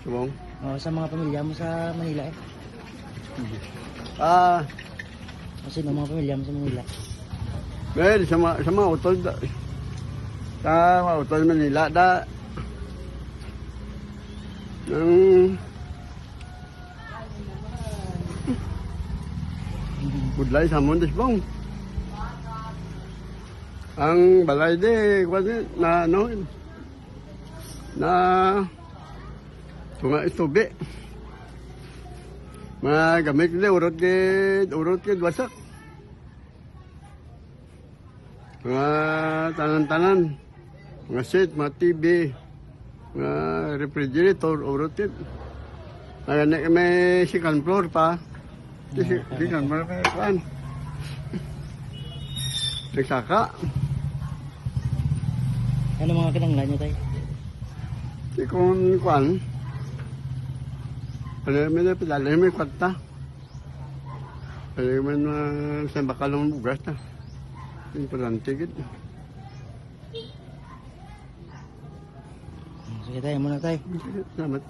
Subong. Sa mga pamilya mo sa Manila eh. Kasi ng mga pamilya mo sa Manila. Well, sa mga utol sa mga utol Manila ng budlay sa mundos bang ang balay de na tunga istubi mga gamit nila urot ke wasak mga tanan-tanan mga seat, mga TV, mga refrigerator urot ke may second floor pa. Second floor pa kuan nagsaka. Ano mga kinanglan nyo tayo? Di kung kuan, may napilala, may kwarta. May sa bakalong bugas na. Importante gid. Sige tayo, muna tayo. Salamat.